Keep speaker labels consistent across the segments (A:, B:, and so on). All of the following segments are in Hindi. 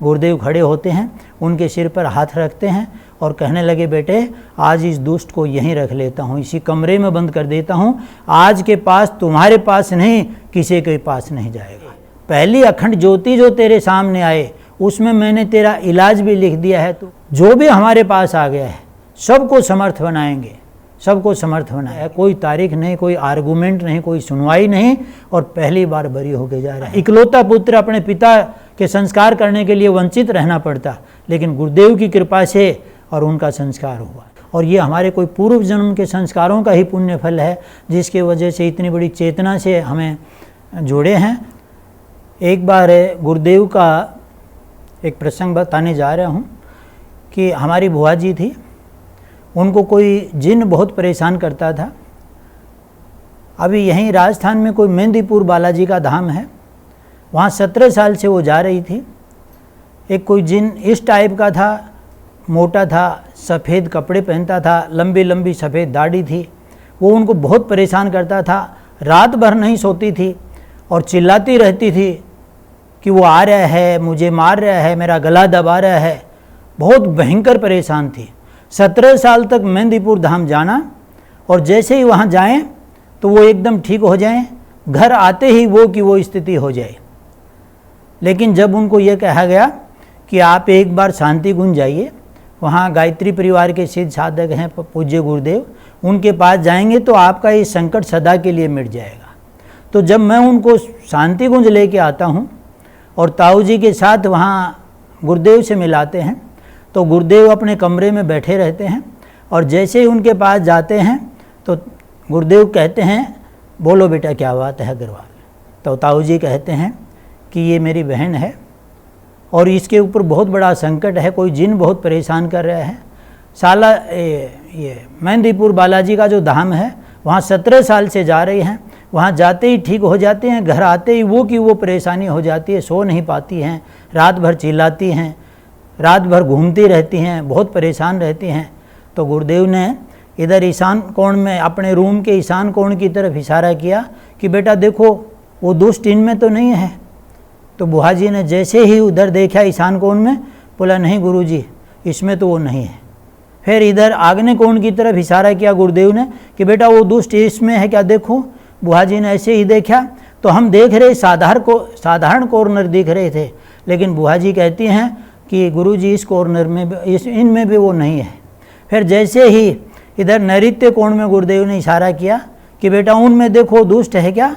A: गुरुदेव खड़े होते हैं, उनके सिर पर हाथ रखते हैं और कहने लगे, बेटे आज इस दुष्ट को यहीं रख लेता हूँ, इसी कमरे में बंद कर देता हूँ। आज के पास तुम्हारे पास नहीं, किसी के पास नहीं जाएगा। पहली अखंड ज्योति जो तेरे सामने आए उसमें मैंने तेरा इलाज भी लिख दिया है। तो जो भी हमारे पास आ गया है सबको समर्थ बनाएंगे, सबको समर्थ बनाया। कोई तारीख नहीं, कोई आर्गूमेंट नहीं, कोई सुनवाई नहीं, और पहली बार बरी होके जा रहा है। इकलौता पुत्र अपने पिता के संस्कार करने के लिए वंचित रहना पड़ता, लेकिन गुरुदेव की कृपा से और उनका संस्कार हुआ। और ये हमारे कोई पूर्व जन्म के संस्कारों का ही पुण्य फल है, जिसके वजह से इतनी बड़ी चेतना से हमें जोड़े हैं। एक बार गुरुदेव का एक प्रसंग बताने जा रहा हूँ कि हमारी बुआ जी थी, उनको कोई जिन बहुत परेशान करता था। अभी यहीं राजस्थान में कोई मेहंदीपुर बालाजी का धाम है, वहाँ 17 साल से वो जा रही थी। एक कोई जिन इस टाइप का था, मोटा था, सफ़ेद कपड़े पहनता था, लंबी लंबी सफ़ेद दाढ़ी थी। वो उनको बहुत परेशान करता था, रात भर नहीं सोती थी और चिल्लाती रहती थी कि वो आ रहा है, मुझे मार रहा है, मेरा गला दबा रहा है। बहुत भयंकर परेशान थी। 17 साल तक मेहंदीपुर धाम जाना, और जैसे ही वहाँ जाएं तो वो एकदम ठीक हो जाएं, घर आते ही वो की वो स्थिति हो जाए। लेकिन जब उनको ये कहा गया कि आप एक बार शांति कुंज जाइए, वहाँ गायत्री परिवार के सिद्ध साधक हैं पूज्य गुरुदेव, उनके पास जाएंगे तो आपका ये संकट सदा के लिए मिट जाएगा। तो जब मैं उनको शांति कुंज लेके आता हूँ और ताऊ जी के साथ वहाँ गुरुदेव से मिलाते हैं, तो गुरुदेव अपने कमरे में बैठे रहते हैं, और जैसे ही उनके पास जाते हैं तो गुरुदेव कहते हैं, बोलो बेटा क्या बात है अग्रवाल। तो ताऊ जी कहते हैं कि ये मेरी बहन है और इसके ऊपर बहुत बड़ा संकट है, कोई जिन बहुत परेशान कर रहा है। साला ये मेहंदीपुर बालाजी का जो धाम है वहाँ 17 साल से जा रही हैं, वहाँ जाते ही ठीक हो जाते हैं, घर आते ही वो की वो परेशानी हो जाती है, सो नहीं पाती हैं, रात भर चिल्लाती हैं, रात भर घूमती रहती हैं, बहुत परेशान रहती हैं। तो गुरुदेव ने इधर ईशान कोण में, अपने रूम के ईशान कोण की तरफ इशारा किया कि बेटा देखो वो दुष्ट इनमें तो नहीं है। तो बुआ जी ने जैसे ही उधर देखा ईशान कोण में, बोला नहीं गुरुजी इसमें तो वो नहीं है। फिर इधर आग्नेय कोण की तरफ इशारा किया गुरुदेव ने कि बेटा वो दुष्ट इसमें है क्या देखो। बुआ जी ने ऐसे ही देखा तो हम देख रहे साधारण कॉर्नर दिख रहे थे, लेकिन बुआ जी कहती हैं कि गुरुजी इस कॉर्नर में इनमें भी वो नहीं है। फिर जैसे ही इधर नैऋत्य कोण में गुरुदेव ने इशारा किया कि बेटा उनमें देखो दुष्ट है क्या।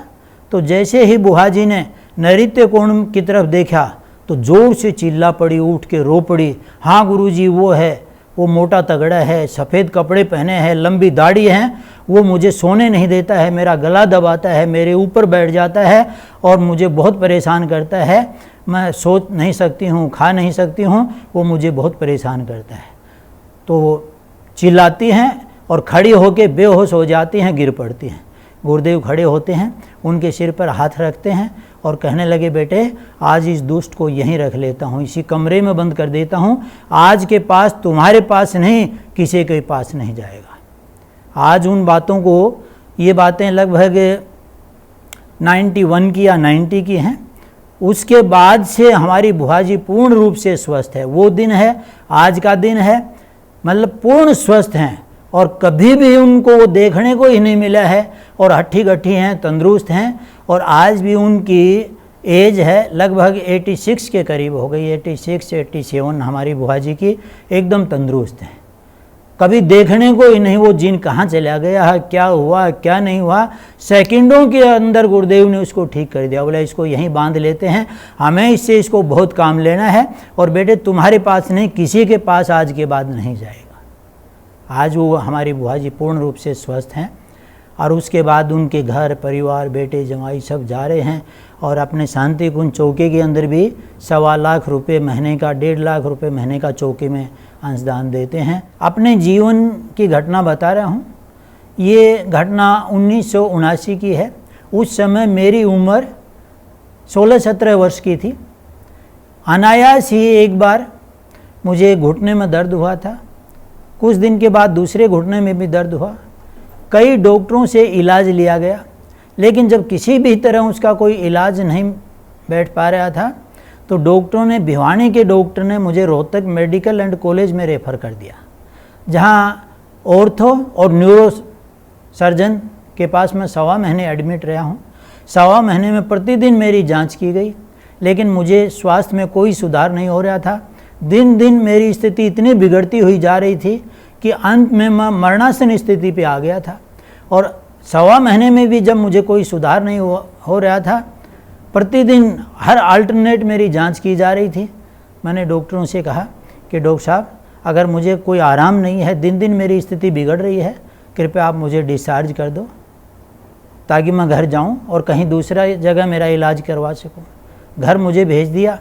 A: तो जैसे ही बुआ जी ने नैऋत्य कोण की तरफ देखा तो जोर से चिल्ला पड़ी, उठ के रो पड़ी, हाँ गुरुजी वो है, वो मोटा तगड़ा है, सफ़ेद कपड़े पहने हैं, लंबी दाढ़ी है, वो मुझे सोने नहीं देता है, मेरा गला दबाता है, मेरे ऊपर बैठ जाता है और मुझे बहुत परेशान करता है। मैं सोच नहीं सकती हूँ, खा नहीं सकती हूँ, वो मुझे बहुत परेशान करता है। तो वो चिल्लाती हैं और खड़ी होके बेहोश हो जाती हैं, गिर पड़ती हैं। गुरुदेव खड़े होते हैं, उनके सिर पर हाथ रखते हैं और कहने लगे, बेटे आज इस दुष्ट को यहीं रख लेता हूँ, इसी कमरे में बंद कर देता हूँ। आज के पास तुम्हारे पास नहीं, किसी के पास नहीं जाएगा। आज उन बातों को, ये बातें लगभग 91 की या 90 की हैं। उसके बाद से हमारी बुआ जी पूर्ण रूप से स्वस्थ है। वो दिन है, आज का दिन है, मतलब पूर्ण स्वस्थ हैं और कभी भी उनको वो देखने को ही नहीं मिला है, और हट्ठी गट्ठी हैं, तंदुरुस्त हैं। और आज भी उनकी एज है लगभग 86 के करीब हो गई, 86 87 हमारी बुआ जी की, एकदम तंदुरुस्त हैं। कभी देखने को ही नहीं वो जिन कहाँ चला गया है, क्या हुआ क्या नहीं हुआ, सेकंडों के अंदर गुरुदेव ने उसको ठीक कर दिया। बोला इसको यहीं बांध लेते हैं, हमें इससे इसको बहुत काम लेना है, और बेटे तुम्हारे पास नहीं, किसी के पास आज के बाद नहीं जाएगा। आज वो हमारी बुआ जी पूर्ण रूप से स्वस्थ हैं। और उसके बाद उनके घर परिवार, बेटे जमाई सब जा रहे हैं, और अपने शांति कुंज चौके के अंदर भी 1.25 लाख रुपये महीने का, 1.5 लाख रुपये महीने का चौके में अंशदान देते हैं। अपने जीवन की घटना बता रहा हूँ। ये घटना 1979 की है। उस समय मेरी उम्र 16-17 वर्ष की थी। अनायास ही एक बार मुझे घुटने में दर्द हुआ था, कुछ दिन के बाद दूसरे घुटने में भी दर्द हुआ। कई डॉक्टरों से इलाज लिया गया, लेकिन जब किसी भी तरह उसका कोई इलाज नहीं बैठ पा रहा था, तो डॉक्टरों ने, भिवानी के डॉक्टर ने मुझे रोहतक मेडिकल एंड कॉलेज में रेफ़र कर दिया, जहाँ ऑर्थो और न्यूरो सर्जन के पास मैं 1.25 महीने एडमिट रहा हूँ। 1.25 महीने में प्रतिदिन मेरी जांच की गई, लेकिन मुझे स्वास्थ्य में कोई सुधार नहीं हो रहा था। दिन दिन मेरी स्थिति इतनी बिगड़ती हुई जा रही थी कि अंत में मैं मरणासन स्थिति पे आ गया था। और 1.25 महीने में भी जब मुझे कोई सुधार नहीं हो रहा था, प्रतिदिन हर अल्टरनेट मेरी जांच की जा रही थी। मैंने डॉक्टरों से कहा कि डॉक्टर साहब, अगर मुझे कोई आराम नहीं है, दिन दिन मेरी स्थिति बिगड़ रही है, कृपया आप मुझे डिस्चार्ज कर दो ताकि मैं घर जाऊं और कहीं दूसरा जगह मेरा इलाज करवा सकूं। घर मुझे भेज दिया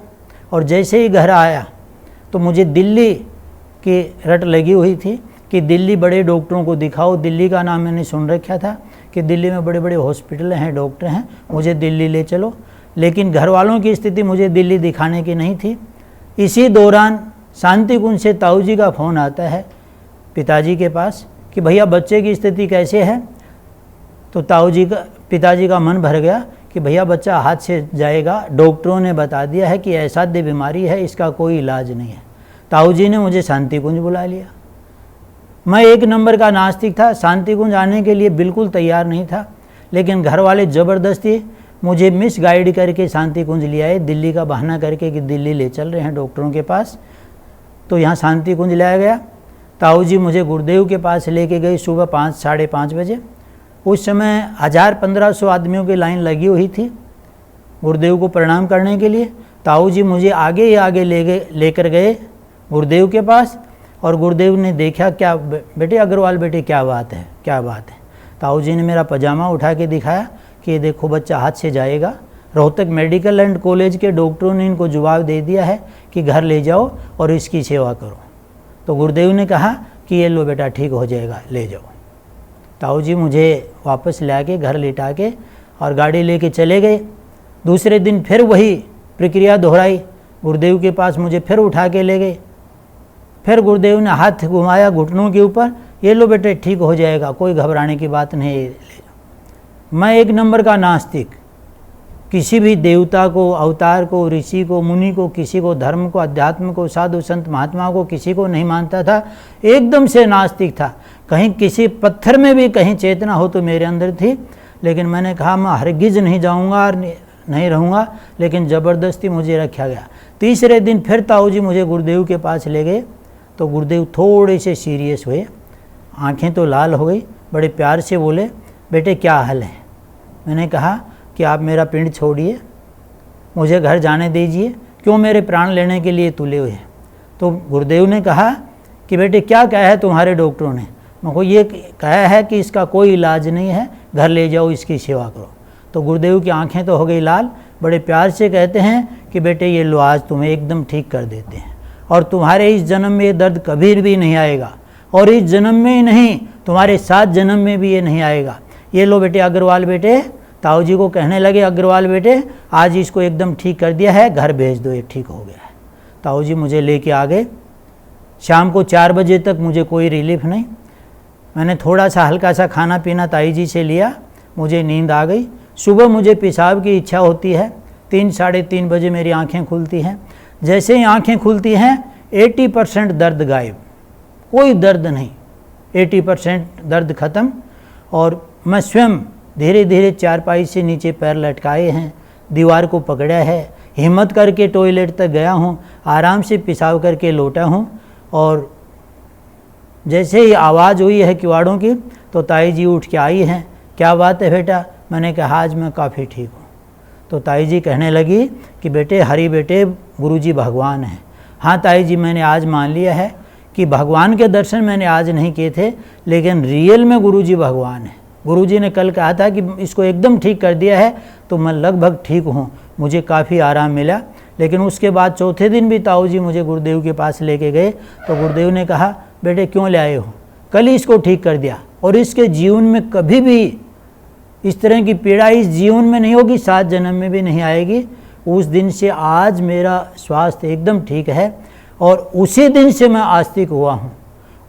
A: और जैसे ही घर आया तो मुझे दिल्ली की रट लगी हुई थी कि दिल्ली बड़े डॉक्टरों को दिखाओ। दिल्ली का नाम मैंने सुन रखा था कि दिल्ली में बड़े बड़े हॉस्पिटल हैं, डॉक्टर हैं, मुझे दिल्ली ले चलो। लेकिन घर वालों की स्थिति मुझे दिल्ली दिखाने की नहीं थी। इसी दौरान शांति कुंज से ताऊ जी का फ़ोन आता है पिताजी के पास कि भैया बच्चे की स्थिति कैसे है। तो पिताजी का मन भर गया कि भैया बच्चा हाथ से जाएगा, डॉक्टरों ने बता दिया है कि असाध्य बीमारी है, इसका कोई इलाज नहीं है। ताऊ जी ने मुझे शांति कुंज बुला लिया। मैं 1 नंबर का नास्तिक था, शांति कुंज आने के लिए बिल्कुल तैयार नहीं था, लेकिन घर वाले ज़बरदस्ती मुझे मिस गाइड करके शांति कुंज ले आए, दिल्ली का बहाना करके कि दिल्ली ले चल रहे हैं डॉक्टरों के पास। तो यहाँ शांति कुंज लाया गया। ताऊ जी मुझे गुरुदेव के पास लेके गई सुबह 5 साढ़े 5 बजे। उस समय 1000-1500 आदमियों की लाइन लगी हुई थी गुरुदेव को प्रणाम करने के लिए। ताऊ जी मुझे आगे ही आगे लेकर गए गुरुदेव के पास, और गुरुदेव ने देखा, क्या बेटे अग्रवाल बेटे क्या बात है, क्या बात है। ताऊ जी ने मेरा पजामा उठा के दिखाया कि ये देखो बच्चा हाथ से जाएगा। रोहतक मेडिकल एंड कॉलेज के डॉक्टरों ने इनको जवाब दे दिया है कि घर ले जाओ और इसकी सेवा करो। तो गुरुदेव ने कहा कि ये लो बेटा ठीक हो जाएगा, ले जाओ। ताऊ जी मुझे वापस ला के घर लिटा के और गाड़ी लेके चले गए। दूसरे दिन फिर वही प्रक्रिया दोहराई, गुरुदेव के पास मुझे फिर उठा के ले गए। फिर गुरुदेव ने हाथ घुमाया घुटनों के ऊपर, ये लो बेटे ठीक हो जाएगा, कोई घबराने की बात नहीं, ले जाओ। मैं 1 नंबर का नास्तिक, किसी भी देवता को, अवतार को, ऋषि को, मुनि को, किसी को, धर्म को, अध्यात्म को, साधु संत महात्मा को, किसी को नहीं मानता था, एकदम से नास्तिक था। कहीं किसी पत्थर में भी कहीं चेतना हो तो मेरे अंदर थी, लेकिन मैंने कहा मैं हरगिज नहीं जाऊंगा और नहीं रहूँगा, लेकिन ज़बरदस्ती मुझे रखा गया। तीसरे दिन फिर ताऊ जी मुझे गुरुदेव के पास ले गए। तो गुरुदेव थोड़े से सीरियस हुए, आंखें तो लाल हो गई, बड़े प्यार से बोले, बेटे क्या हाल है। मैंने कहा कि आप मेरा पिंड छोड़िए, मुझे घर जाने दीजिए, क्यों मेरे प्राण लेने के लिए तुले हुए हैं। तो गुरुदेव ने कहा कि बेटे क्या कहा है तुम्हारे डॉक्टरों ने। मुझको ये कहा है कि इसका कोई इलाज नहीं है, घर ले जाओ, इसकी सेवा करो। तो गुरुदेव की आंखें तो हो गई लाल, बड़े प्यार से कहते हैं कि बेटे ये लो, आज तुम्हें एकदम ठीक कर देते हैं और तुम्हारे इस जन्म में ये दर्द कभी भी नहीं आएगा, और इस जन्म में ही नहीं तुम्हारे 7 जन्म में भी ये नहीं आएगा। ये लो बेटे अग्रवाल बेटे। ताऊ जी को कहने लगे, अग्रवाल बेटे आज इसको एकदम ठीक कर दिया है, घर भेज दो, ये ठीक हो गया है। ताऊ जी मुझे लेके आ गए। शाम को 4 बजे तक मुझे कोई रिलीफ नहीं। मैंने थोड़ा सा हल्का सा खाना पीना ताई जी से लिया, मुझे नींद आ गई। सुबह मुझे पेशाब की इच्छा होती है, 3 साढ़े 3 बजे मेरी आंखें खुलती हैं। जैसे ही आंखें खुलती हैं 80% दर्द गायब, कोई दर्द नहीं, 80% दर्द ख़त्म। और मैं स्वयं धीरे धीरे चारपाई से नीचे पैर लटकाए हैं, दीवार को पकड़ा है, हिम्मत करके टॉयलेट तक गया हूँ, आराम से पेशाब करके लौटा हूँ। और जैसे ही आवाज़ हुई है किवाड़ों की तो ताई जी उठ के आई हैं, क्या बात है बेटा। मैंने कहा आज मैं काफ़ी ठीक हूँ। तो ताई जी कहने लगी कि बेटे हरि बेटे गुरुजी भगवान हैं। हाँ ताई जी, मैंने आज मान लिया है कि भगवान के दर्शन मैंने आज नहीं किए थे, लेकिन रियल में गुरुजी भगवान हैं। गुरुजी ने कल कहा था कि इसको एकदम ठीक कर दिया है, तो मैं लगभग ठीक हूँ, मुझे काफ़ी आराम मिला। लेकिन उसके बाद चौथे दिन भी ताऊ जी मुझे गुरुदेव के पास लेके गए। तो गुरुदेव ने कहा बेटे क्यों ले आए हो, कल ही इसको ठीक कर दिया और इसके जीवन में कभी भी इस तरह की पीड़ा इस जीवन में नहीं होगी, 7 जन्म में भी नहीं आएगी। उस दिन से आज मेरा स्वास्थ्य एकदम ठीक है और उसी दिन से मैं आस्तिक हुआ हूँ।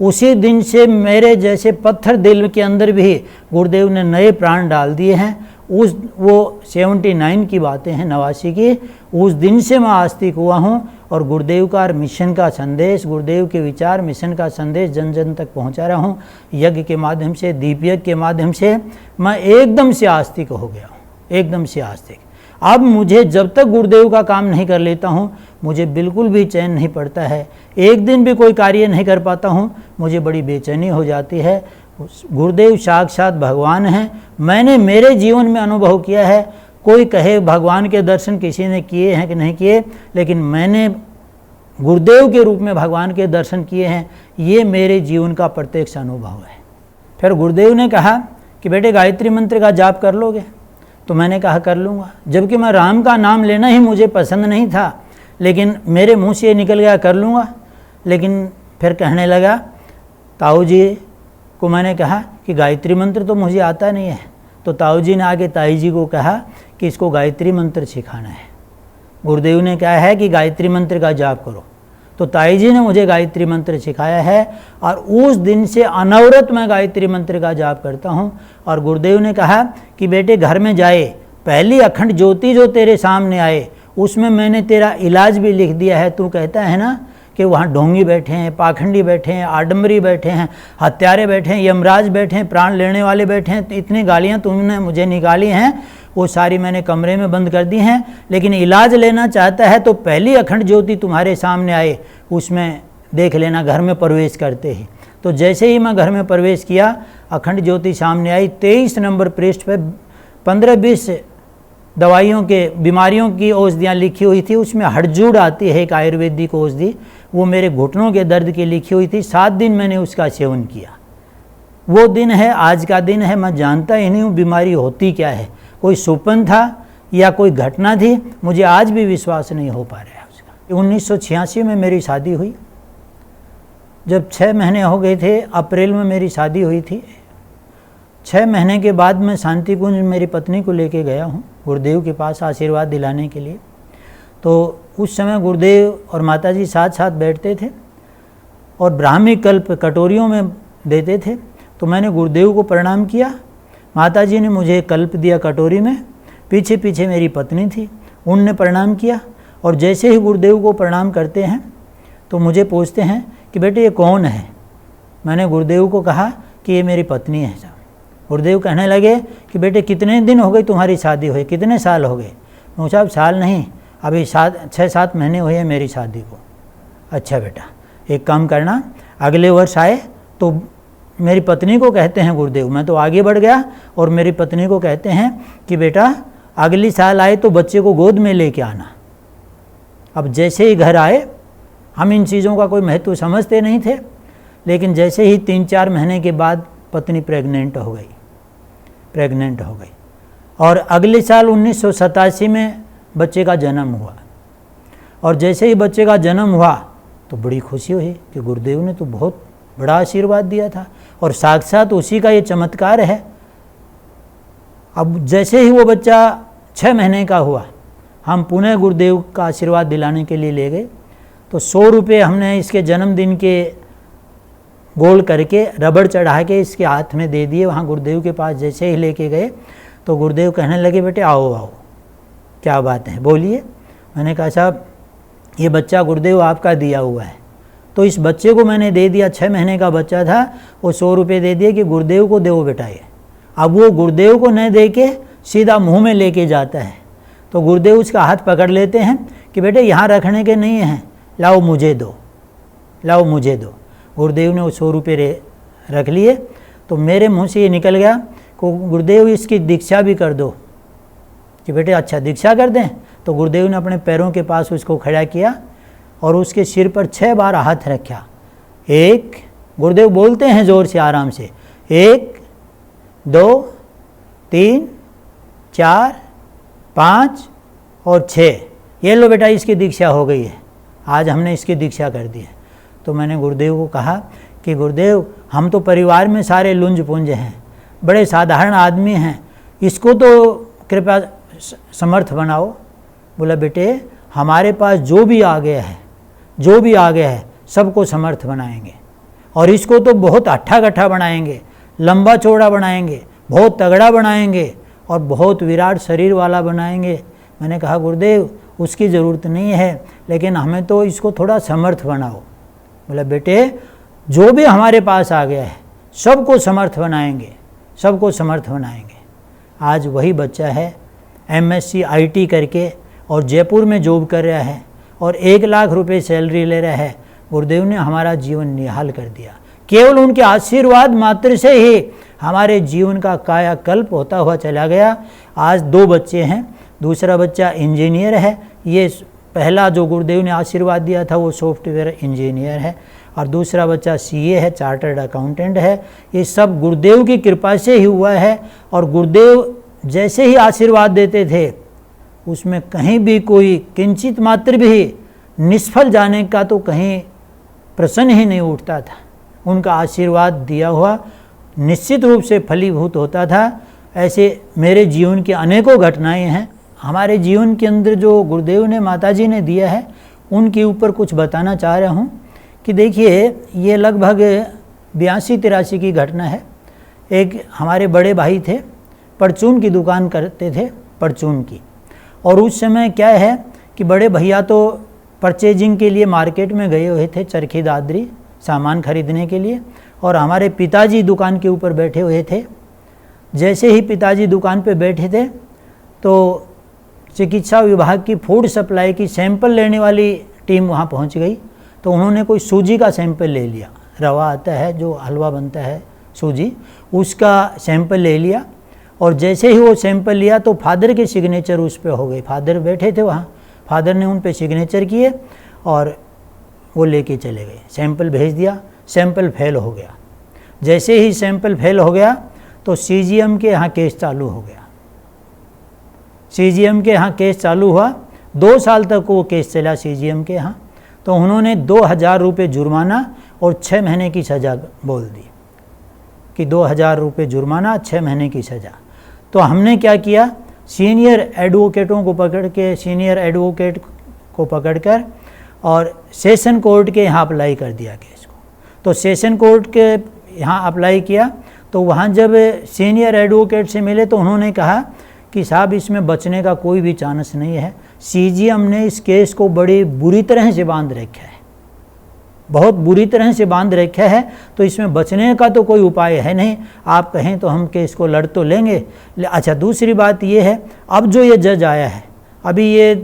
A: उसी दिन से मेरे जैसे पत्थर दिल के अंदर भी गुरुदेव ने नए प्राण डाल दिए हैं उस वो 79 की बातें हैं, 89 की, उस दिन से मैं आस्तिक हुआ हूँ और गुरुदेव का मिशन का संदेश, गुरुदेव के विचार, मिशन का संदेश जन जन तक पहुँचा रहा हूँ। यज्ञ के माध्यम से, दीप यज्ञ के माध्यम से मैं एकदम से आस्तिक हो गया हूँ, एकदम से आस्तिक। अब मुझे जब तक गुरुदेव का काम नहीं कर लेता हूँ मुझे बिल्कुल भी चैन नहीं पड़ता है। एक दिन भी कोई कार्य नहीं कर पाता हूँ, मुझे बड़ी बेचैनी हो जाती है। गुरुदेव साक्षात भगवान हैं। मैंने मेरे जीवन में अनुभव किया है, कोई कहे भगवान के दर्शन किसी ने किए हैं कि नहीं किए, लेकिन मैंने गुरुदेव के रूप में भगवान के दर्शन किए हैं। ये मेरे जीवन का प्रत्यक्ष अनुभव है। फिर गुरुदेव ने कहा कि बेटे गायत्री मंत्र का जाप कर लोगे? तो मैंने कहा कर लूँगा, जबकि मैं राम का नाम लेना ही मुझे पसंद नहीं था, लेकिन मेरे मुंह से निकल गया कर लूँगा। लेकिन फिर कहने लगा, ताऊ जी को मैंने कहा कि गायत्री मंत्र तो मुझे आता नहीं है। तो ताऊ जी ने आगे ताई जी को कहा कि इसको गायत्री मंत्र सिखाना है। गुरुदेव ने कहा है कि गायत्री मंत्र का जाप करो। तो ताई जी ने मुझे गायत्री मंत्र सिखाया है और उस दिन से अनवरत मैं गायत्री मंत्र का जाप करता हूँ। और गुरुदेव ने कहा कि बेटे घर में जाए, पहली अखंड ज्योति जो तेरे सामने आए उसमें मैंने तेरा इलाज भी लिख दिया है। तू कहता है ना कि वहाँ ढोंगी बैठे हैं, पाखंडी बैठे हैं, आडम्बरी बैठे हैं, हत्यारे बैठे हैं, यमराज बैठे हैं, प्राण लेने वाले बैठे हैं, तो इतनी गालियाँ तुमने मुझे निकाली हैं, वो सारी मैंने कमरे में बंद कर दी हैं। लेकिन इलाज लेना चाहता है तो पहली अखंड ज्योति तुम्हारे सामने आए उसमें देख लेना घर में प्रवेश करते ही। तो जैसे ही मैं घर में प्रवेश किया, अखंड ज्योति सामने आई। 23 नंबर पृष्ठ पे 15-20 दवाइयों के बीमारियों की औषधियाँ लिखी हुई थी। उसमें हड़जूड़ आती है एक आयुर्वेदिक औषधि, वो मेरे घुटनों के दर्द की लिखी हुई थी। 7 दिन मैंने उसका सेवन किया। वो दिन है, आज का दिन है, मैं जानता ही नहीं हूँ बीमारी होती क्या है, कोई सुपन था या कोई घटना थी, मुझे आज भी विश्वास नहीं हो पा रहा है उसका। 1986 में मेरी शादी हुई। जब 6 महीने हो गए थे, अप्रैल में मेरी शादी हुई थी। 6 महीने के बाद मैं शांति कुंज मेरी पत्नी को लेके गया हूँ गुरुदेव के पास आशीर्वाद दिलाने के लिए। तो उस समय गुरुदेव और माताजी साथ साथ बैठते थे और ब्राह्मी कल्प कटोरियों में देते थे। तो मैंने गुरुदेव को प्रणाम किया, माताजी ने मुझे कल्प दिया कटोरी में, पीछे पीछे मेरी पत्नी थी, उनने प्रणाम किया। और जैसे ही गुरुदेव को प्रणाम करते हैं तो मुझे पूछते हैं कि बेटे ये कौन है? मैंने गुरुदेव को कहा कि ये मेरी पत्नी है साहब। गुरुदेव कहने लगे कि बेटे कितने दिन हो गए तुम्हारी शादी हुई, कितने साल हो गए? मैं साहब साल नहीं, अभी 6-7 महीने हुए हैं मेरी शादी को। अच्छा बेटा एक काम करना, अगले वर्ष आए तो मेरी पत्नी को कहते हैं गुरुदेव, मैं तो आगे बढ़ गया और मेरी पत्नी को कहते हैं कि बेटा अगली साल आए तो बच्चे को गोद में लेके आना। अब जैसे ही घर आए, हम इन चीज़ों का कोई महत्व समझते नहीं थे, लेकिन जैसे ही 3-4 महीने के बाद पत्नी प्रेग्नेंट हो गई और अगले साल 1987 में बच्चे का जन्म हुआ। और जैसे ही बच्चे का जन्म हुआ तो बड़ी खुशी हुई कि गुरुदेव ने तो बहुत बड़ा आशीर्वाद दिया था और साक्षात उसी का ये चमत्कार है। अब जैसे ही वो बच्चा 6 महीने का हुआ, हम पुनः गुरुदेव का आशीर्वाद दिलाने के लिए ले गए। तो 100 रुपये हमने इसके जन्मदिन के गोल करके रबड़ चढ़ा के इसके हाथ में दे दिए। वहाँ गुरुदेव के पास जैसे ही लेके गए तो गुरुदेव कहने लगे बेटे आओ आओ, क्या बात है बोलिए। मैंने कहा साहब ये बच्चा गुरुदेव आपका दिया हुआ है। तो इस बच्चे को मैंने दे दिया, 6 महीने का बच्चा था, वो 100 रुपये दे दिए कि गुरुदेव को दो बेटा ये। अब वो गुरुदेव को न दे के सीधा मुँह में लेके जाता है। तो गुरुदेव उसका हाथ पकड़ लेते हैं कि बेटे यहाँ रखने के नहीं हैं, लाओ मुझे दो, लाओ मुझे दो। गुरुदेव ने वो 100 रुपये रख लिए। तो मेरे मुंह से ये निकल गया कि गुरुदेव इसकी दीक्षा भी कर दो, कि बेटे अच्छा दीक्षा कर दें। तो गुरुदेव ने अपने पैरों के पास उसको खड़ा किया और उसके सिर पर 6 बार हाथ रखा। 1, गुरुदेव बोलते हैं ज़ोर से आराम से, 1, 2, 3, 4, 5 और 6, ये लो बेटा इसकी दीक्षा हो गई है, आज हमने इसकी दीक्षा कर दी है। तो मैंने गुरुदेव को कहा कि गुरुदेव हम तो परिवार में सारे लुंज पुंज हैं, बड़े साधारण आदमी हैं, इसको तो कृपया समर्थ बनाओ। बोला बेटे हमारे पास जो भी आ गया है सबको समर्थ बनाएंगे और इसको तो बहुत अट्ठा गट्ठा बनाएंगे, लंबा चौड़ा बनाएंगे, बहुत तगड़ा बनाएंगे और बहुत विराट शरीर वाला बनाएंगे। मैंने कहा गुरुदेव उसकी ज़रूरत नहीं है, लेकिन हमें तो इसको थोड़ा समर्थ बनाओ। बोला बेटे जो भी हमारे पास आ गया है सबको समर्थ बनाएंगे, सबको समर्थ बनाएंगे। आज वही बच्चा है MSc IT करके और जयपुर में जॉब कर रहा है और 1 लाख रुपए सैलरी ले रहा है। गुरुदेव ने हमारा जीवन निहाल कर दिया। केवल उनके आशीर्वाद मात्र से ही हमारे जीवन का कायाकल्प होता हुआ चला गया। आज 2 बच्चे हैं, दूसरा बच्चा इंजीनियर है। ये पहला जो गुरुदेव ने आशीर्वाद दिया था वो सॉफ्टवेयर इंजीनियर है, और दूसरा बच्चा CA है, चार्टर्ड अकाउंटेंट है। ये सब गुरुदेव की कृपा से ही हुआ है। और गुरुदेव जैसे ही आशीर्वाद देते थे उसमें कहीं भी कोई किंचित मात्र भी निष्फल जाने का तो कहीं प्रश्न ही नहीं उठता था। उनका आशीर्वाद दिया हुआ निश्चित रूप से फलीभूत होता था। ऐसे मेरे जीवन की अनेकों घटनाएं हैं। हमारे जीवन के अंदर जो गुरुदेव ने माताजी ने दिया है उनके ऊपर कुछ बताना चाह रहा हूँ कि देखिए ये लगभग 82-83 की घटना है। एक हमारे बड़े भाई थे, परचून की दुकान करते थे, परचून की। और उस समय क्या है कि बड़े भैया तो परचेजिंग के लिए मार्केट में गए हुए थे, चरखी दादरी सामान खरीदने के लिए, और हमारे पिताजी दुकान के ऊपर बैठे हुए थे। जैसे ही पिताजी दुकान पे बैठे थे तो चिकित्सा विभाग की फूड सप्लाई की सैंपल लेने वाली टीम वहाँ पहुँच गई। तो उन्होंने कोई सूजी का सैंपल ले लिया, रवा आता है जो हलवा बनता है सूजी, उसका सैंपल ले लिया। और जैसे ही वो सैंपल लिया तो फादर के सिग्नेचर उस पर हो गए। फादर बैठे थे वहाँ, फादर ने उन पे सिग्नेचर किए और वो लेके चले गए। सैंपल भेज दिया, सैंपल फेल हो गया। जैसे ही सैंपल फेल हो गया तो CGM के यहाँ केस चालू हो गया। CGM के यहाँ केस चालू हुआ, 2 साल तक वो केस चला CGM के यहाँ। तो उन्होंने 2000 रुपये जुर्माना और 6 महीने की सज़ा बोल दी कि 2000 रुपये जुर्माना, 6 महीने की सज़ा। तो हमने क्या किया, सीनियर एडवोकेटों को पकड़ के, सीनियर एडवोकेट को पकड़कर और सेशन कोर्ट के यहाँ अप्लाई कर दिया केस को। तो सेशन कोर्ट के यहाँ अप्लाई किया तो वहाँ जब सीनियर एडवोकेट से मिले तो उन्होंने कहा कि साहब इसमें बचने का कोई भी चांस नहीं है। CGM ने इस केस को बड़ी बुरी तरह से बांध रखा है, बहुत बुरी तरह से बांध रखा है, तो इसमें बचने का तो कोई उपाय है नहीं। आप कहें तो हम केस को लड़ तो लेंगे। अच्छा, दूसरी बात ये है, अब जो ये जज आया है, अभी ये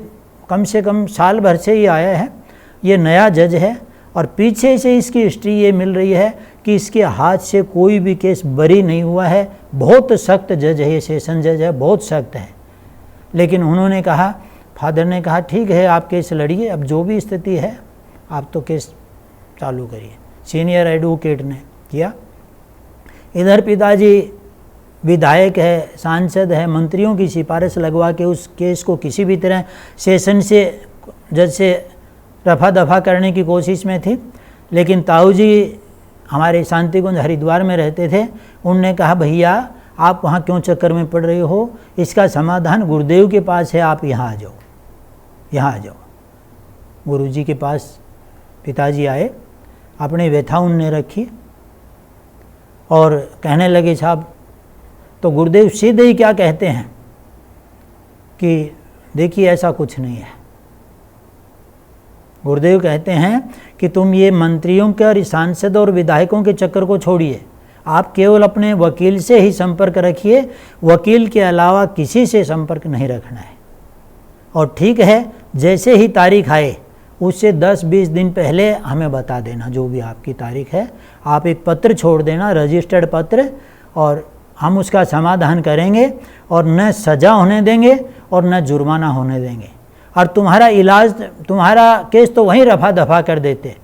A: कम से कम साल भर से ही आया है, ये नया जज है और पीछे से इसकी हिस्ट्री ये मिल रही है कि इसके हाथ से कोई भी केस बरी नहीं हुआ है। बहुत सख्त जज है ये, सेशन जज है, बहुत सख्त है। लेकिन उन्होंने कहा, फादर ने कहा ठीक है आप केस लड़िए, अब जो भी स्थिति है आप तो केस चालू करिए। सीनियर एडवोकेट ने किया। इधर पिताजी विधायक है, सांसद है, मंत्रियों की सिफारिश लगवा के उस केस को किसी भी तरह सेशन से, जज से रफा दफा करने की कोशिश में थी। लेकिन ताऊ जी हमारे शांतिकुंज हरिद्वार में रहते थे, उनने कहा भैया आप वहाँ क्यों चक्कर में पड़ रहे हो, इसका समाधान गुरुदेव के पास है, आप यहाँ आ जाओ, यहाँ आ जाओ। गुरुजी के पास पिताजी आए, अपनी व्यथा उनने रखी और कहने लगे साहब, तो गुरुदेव सीधे ही क्या कहते हैं कि देखिए ऐसा कुछ नहीं है। गुरुदेव कहते हैं कि तुम ये मंत्रियों के और सांसद और विधायकों के चक्कर को छोड़िए, आप केवल अपने वकील से ही संपर्क रखिए, वकील के अलावा किसी से संपर्क नहीं रखना है। और ठीक है, जैसे ही तारीख आए उससे 10-20 दिन पहले हमें बता देना, जो भी आपकी तारीख है, आप एक पत्र छोड़ देना, रजिस्टर्ड पत्र, और हम उसका समाधान करेंगे और न सज़ा होने देंगे और न जुर्माना होने देंगे। और तुम्हारा इलाज, तुम्हारा केस तो वहीं रफा दफा कर देते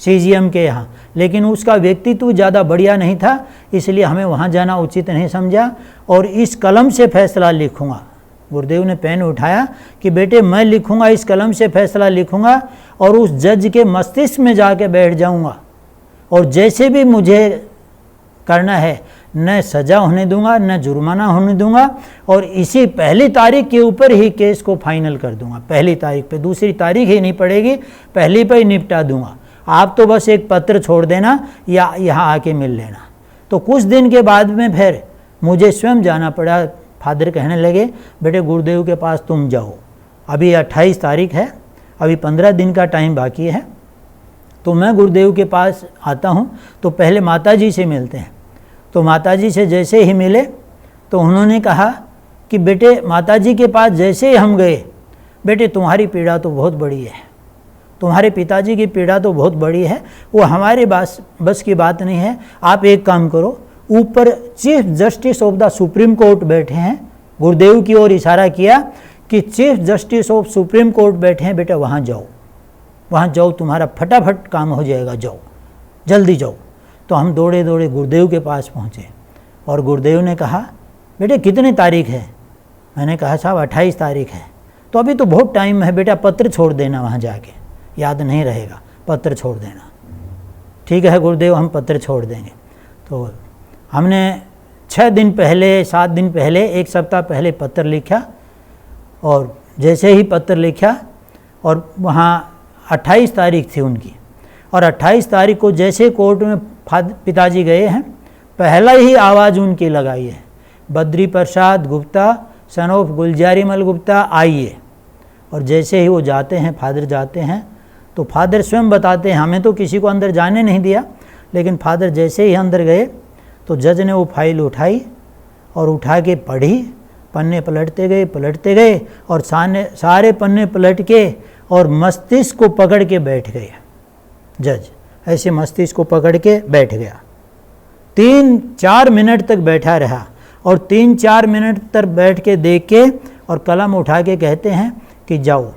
A: CGM के यहाँ, लेकिन उसका व्यक्तित्व ज़्यादा बढ़िया नहीं था, इसलिए हमें वहाँ जाना उचित नहीं समझा और इस कलम से फैसला लिखूँगा। गुरुदेव ने पेन उठाया कि बेटे मैं लिखूँगा, इस कलम से फैसला लिखूँगा और उस जज के मस्तिष्क में जाके बैठ जाऊँगा और जैसे भी मुझे करना है, न सज़ा होने दूंगा न जुर्माना होने दूंगा, और इसी पहली तारीख के ऊपर ही केस को फाइनल कर दूंगा। पहली तारीख पे, दूसरी तारीख ही नहीं पड़ेगी, पहली पे ही निपटा दूंगा। आप तो बस एक पत्र छोड़ देना या यहाँ आके मिल लेना। तो कुछ दिन के बाद में फिर मुझे स्वयं जाना पड़ा फादर कहने लगे बेटे गुरुदेव के पास तुम जाओ, अभी 28 तारीख है, अभी 15 दिन का टाइम बाकी है, तो मैं गुरुदेव के पास आता हूँ, तो पहले माताजी से मिलते हैं। तो माताजी से जैसे ही मिले तो उन्होंने कहा कि बेटे माताजी के पास जैसे ही हम गए, बेटे तुम्हारी पीड़ा तो बहुत बड़ी है, तुम्हारे पिताजी की पीड़ा तो बहुत बड़ी है, वो हमारे बस की बात नहीं है। आप एक काम करो, ऊपर chief justice of the supreme court बैठे हैं, गुरुदेव की ओर इशारा किया कि chief justice of supreme court बैठे हैं, बेटा वहाँ जाओ, तुम्हारा फटाफट काम हो जाएगा, जाओ जल्दी जाओ। तो हम दौड़े दौड़े गुरुदेव के पास पहुँचे और गुरुदेव ने कहा बेटे कितनी तारीख है? मैंने कहा साहब 28 तारीख है। तो अभी तो बहुत टाइम है बेटा, पत्र छोड़ देना वहाँ जाके, याद नहीं रहेगा, पत्र छोड़ देना। ठीक है गुरुदेव, हम पत्र छोड़ देंगे। तो हमने 6 दिन पहले, 7 दिन पहले, 1 सप्ताह पहले पत्र लिखा और जैसे ही पत्र लिखा और वहाँ 28 तारीख थी उनकी, और 28 तारीख को जैसे कोर्ट में पिताजी गए हैं, पहला ही आवाज़ उनकी लगाई है, बद्री प्रसाद गुप्ता सन ऑफ गुलजारीमल गुप्ता आइए। और जैसे ही वो जाते हैं, फादर जाते हैं, तो फादर स्वयं बताते हैं, हमें तो किसी को अंदर जाने नहीं दिया, लेकिन फादर जैसे ही अंदर गए तो जज ने वो फाइल उठाई और उठा के पढ़ी, पन्ने पलटते गए और सारे पन्ने पलट के और मस्तिष्क को पकड़ के बैठ गए। जज ऐसे मस्तिष्क को पकड़ के बैठ गया, 3-4 मिनट तक बैठा रहा और 3-4 मिनट तक बैठ के देख के और कलम उठा के कहते हैं कि जाओ,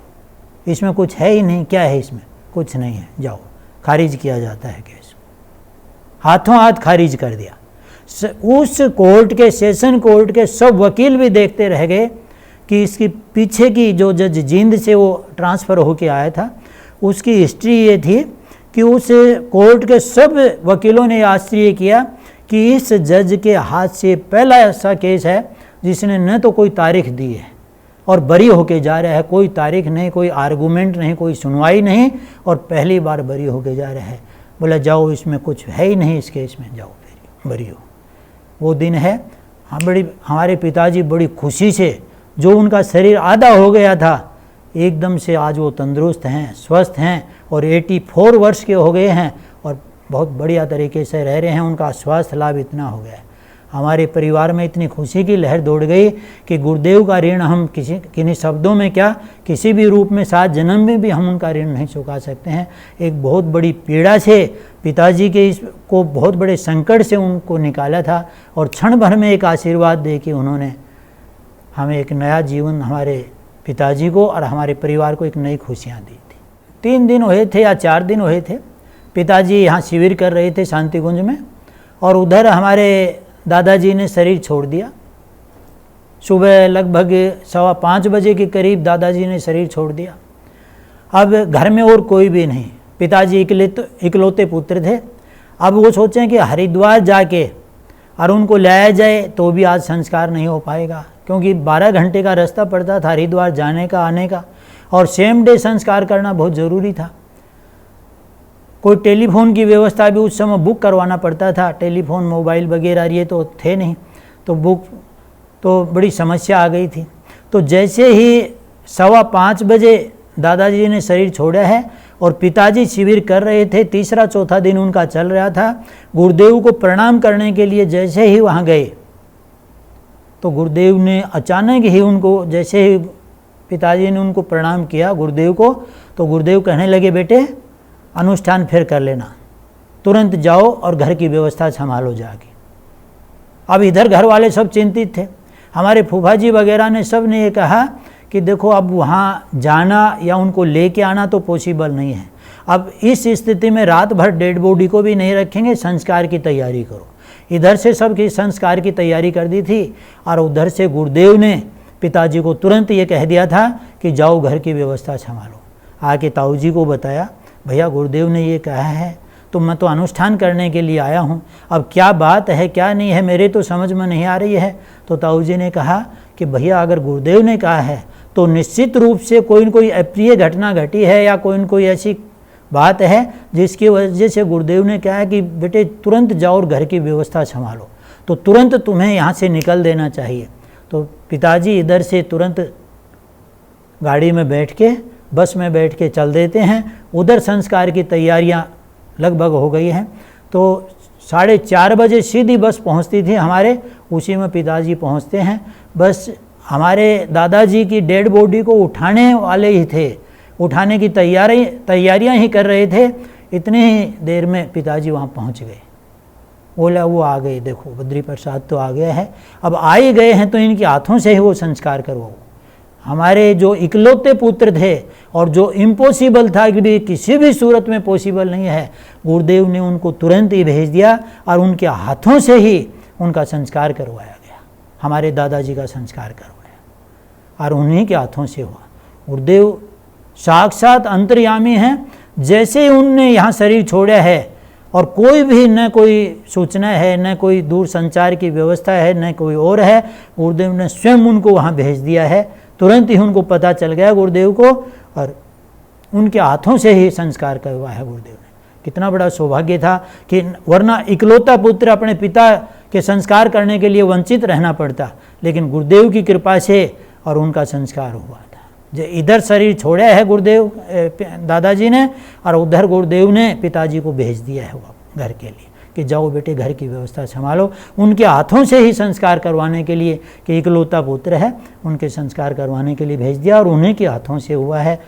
A: इसमें कुछ है ही नहीं, क्या है इसमें, कुछ नहीं है, जाओ। खारिज किया जाता है केस, हाथों हाथ खारिज कर दिया। उस कोर्ट के, सेशन कोर्ट के सब वकील भी देखते रह गए कि इसकी पीछे की जो जज जींद से वो ट्रांसफ़र होके आया था, उसकी हिस्ट्री ये थी कि उस कोर्ट के सब वकीलों ने आश्चर्य किया कि इस जज के हाथ से पहला ऐसा केस है जिसने न तो कोई तारीख दी है और बरी होके जा रहा है, कोई तारीख नहीं, कोई आर्गूमेंट नहीं, कोई सुनवाई नहीं, और पहली बार बरी होके जा रहा है। बोला जाओ, इसमें कुछ है ही नहीं, इस केस में जाओ, फिर बरी हो। वो दिन है, हमारे पिताजी बड़ी खुशी से, जो उनका शरीर आधा हो गया था, एकदम से आज वो तंदुरुस्त हैं, स्वस्थ हैं और 84 वर्ष के हो गए हैं और बहुत बढ़िया तरीके से रह रहे हैं। उनका स्वास्थ्य लाभ इतना हो गया, हमारे परिवार में इतनी खुशी की लहर दौड़ गई कि गुरुदेव का ऋण हम किन्हीं शब्दों में क्या, किसी भी रूप में 7 जन्म में भी हम उनका ऋण नहीं चुका सकते हैं। एक बहुत बड़ी पीड़ा से पिताजी के इसको बहुत बड़े संकट से उनको निकाला था और क्षण भर में एक आशीर्वाद दे के उन्होंने हमें एक नया जीवन, हमारे पिताजी को और हमारे परिवार को एक नई खुशियाँ दी थी। 3 दिन हुए थे या 4 दिन हुए थे, पिताजी यहाँ शिविर कर रहे थे शांतिकुंज में, और उधर हमारे दादाजी ने शरीर छोड़ दिया। सुबह लगभग 5:15 बजे के करीब दादाजी ने शरीर छोड़ दिया। अब घर में और कोई भी नहीं, पिताजी इकलौते पुत्र थे। अब वो सोचें कि हरिद्वार जाके और उनको लाया जाए तो भी आज संस्कार नहीं हो पाएगा, क्योंकि 12 घंटे का रास्ता पड़ता था हरिद्वार जाने का, आने का, और सेम डे संस्कार करना बहुत ज़रूरी था। कोई टेलीफोन की व्यवस्था भी उस समय बुक करवाना पड़ता था, टेलीफोन मोबाइल वगैरह ये तो थे नहीं, तो बुक तो बड़ी समस्या आ गई थी। तो जैसे ही 5:15 बजे दादाजी ने शरीर छोड़ा है और पिताजी शिविर कर रहे थे, 3-4 दिन उनका चल रहा था, गुरुदेव को प्रणाम करने के लिए जैसे ही वहाँ गए तो गुरुदेव ने अचानक ही उनको, जैसे ही पिताजी ने उनको प्रणाम किया गुरुदेव को, तो गुरुदेव कहने लगे बेटे अनुष्ठान फिर कर लेना, तुरंत जाओ और घर की व्यवस्था संभालो जाके। अब इधर घर वाले सब चिंतित थे, हमारे फूफा जी वगैरह ने, सब ने ये कहा कि देखो अब वहाँ जाना या उनको लेके आना तो पॉसिबल नहीं है। अब इस स्थिति में रात भर डेड बॉडी को भी नहीं रखेंगे, संस्कार की तैयारी करो। इधर से सबकी संस्कार की तैयारी कर दी थी और उधर से गुरुदेव ने पिताजी को तुरंत ये कह दिया था कि जाओ घर की व्यवस्था संभालो। आके ताऊ जी को बताया, भैया गुरुदेव ने ये कहा है, तो मैं तो अनुष्ठान करने के लिए आया हूँ, अब क्या बात है क्या नहीं है मेरे तो समझ में नहीं आ रही है। तो ताऊ जी ने कहा कि भैया अगर गुरुदेव ने कहा है तो निश्चित रूप से कोई न कोई अप्रिय घटना घटी है या कोई न कोई ऐसी बात है जिसकी वजह से गुरुदेव ने कहा है कि बेटे तुरंत जाओ और घर की व्यवस्था संभालो, तो तुरंत तुम्हें यहाँ से निकल देना चाहिए। तो पिताजी इधर से तुरंत गाड़ी में बैठ के, बस में बैठ के चल देते हैं। उधर संस्कार की तैयारियां लगभग हो गई हैं। तो 4:30 बजे सीधी बस पहुंचती थी हमारे, उसी में पिताजी पहुंचते हैं। बस हमारे दादाजी की डेड बॉडी को उठाने वाले ही थे, उठाने की तैयारियां ही कर रहे थे। इतनी ही देर में पिताजी वहाँ पहुँच गए। बोला वो आ गए, देखो बद्री प्रसाद तो आ गया है, अब आ ही गए हैं तो इनके हाथों से ही वो संस्कार करवाओ। हमारे जो इकलौते पुत्र थे और जो इम्पॉसिबल था कि भी किसी भी सूरत में पॉसिबल नहीं है, गुरुदेव ने उनको तुरंत ही भेज दिया और उनके हाथों से ही उनका संस्कार करवाया गया। हमारे दादाजी का संस्कार करवाया और उन्हीं के हाथों से हुआ। गुरुदेव साक्षात अंतर्यामी हैं। जैसे ही उनने यहाँ शरीर छोड़ा है और कोई भी न कोई सूचना है, न कोई दूर संचार की व्यवस्था है, न कोई और है, गुरुदेव ने स्वयं उनको वहाँ भेज दिया है। तुरंत ही उनको पता चल गया गुरुदेव को और उनके हाथों से ही संस्कार करवाया गुरुदेव ने। कितना बड़ा सौभाग्य था कि वरना इकलौता पुत्र अपने पिता के संस्कार करने के लिए वंचित रहना पड़ता, लेकिन गुरुदेव की कृपा से और उनका संस्कार हुआ था। जो इधर शरीर छोड़ा है गुरुदेव दादाजी ने और उधर गुरुदेव ने पिताजी को भेज दिया है वो घर के लिए कि जाओ बेटे घर की व्यवस्था संभालो। उनके हाथों से ही संस्कार करवाने के लिए, कि इकलौता पुत्र है, उनके संस्कार करवाने के लिए भेज दिया और उन्हीं के हाथों से हुआ है।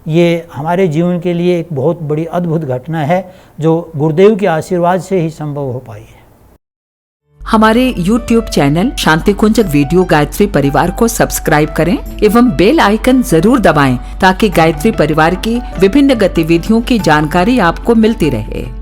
A: ये हमारे जीवन के लिए एक बहुत बड़ी अद्भुत घटना है जो गुरुदेव के आशीर्वाद से ही संभव हो पाई है।
B: हमारे YouTube चैनल शांति कुंज वीडियो गायत्री परिवार को सब्सक्राइब करें एवं बेल आइकन जरूर दबाएं ताकि गायत्री परिवार की विभिन्न गतिविधियों की जानकारी आपको मिलती रहे।